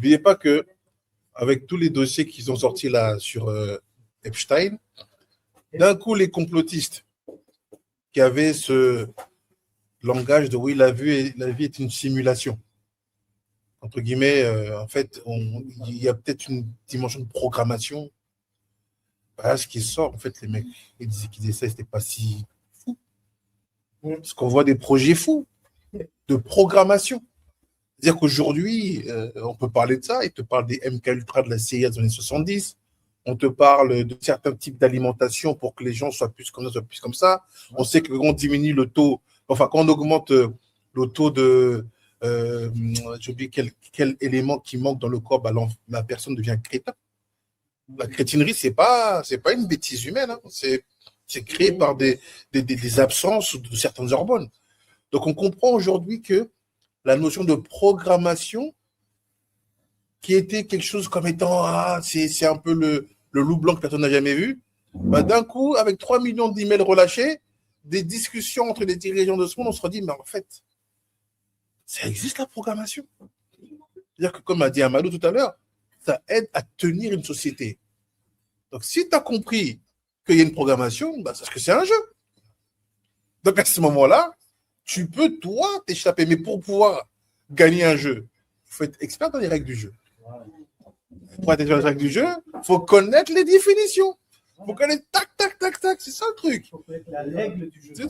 n'oubliez pas que avec tous les dossiers qu'ils ont sortis là sur Epstein, d'un coup, les complotistes qui avaient ce langage de oui, la vie est une simulation. Entre guillemets, en fait, il y a peut-être une dimension de programmation. Voilà ce qui sort, en fait, les mecs, ils disaient qu'ils essaient, c'était pas si fou. Parce qu'on voit des projets fous de programmation. C'est-à-dire qu'aujourd'hui, on peut parler de ça, ils te parlent des MK Ultra de la CIA des années 70, on te parle de certains types d'alimentation pour que les gens soient plus comme ça, soient plus comme ça. On sait que quand on diminue le taux, enfin, quand on augmente le taux de. J'ai oublié quel élément qui manque dans le corps, bah, la personne devient crétin. La crétinerie, c'est pas une bêtise humaine, hein. C'est créé par des absences de certaines hormones. Donc, on comprend aujourd'hui que la notion de programmation, qui était quelque chose comme étant, c'est un peu le loup blanc que personne n'a jamais vu, bah, d'un coup, avec 3 millions d'emails relâchés, des discussions entre les dirigeants de ce monde, on se dit, mais en fait, ça existe la programmation. C'est-à-dire que, comme a dit Amadou tout à l'heure, ça aide à tenir une société. Donc, si tu as compris qu'il y a une programmation, bah, c'est parce que c'est un jeu. Donc, à ce moment-là, tu peux, toi, t'échapper. Mais pour pouvoir gagner un jeu, il faut être expert dans les règles du jeu. Pour être expert dans les règles du jeu, il faut connaître les définitions. Il faut connaître tac, tac, tac, tac. C'est ça le truc. Il faut connaître la règle du jeu. C'est ça.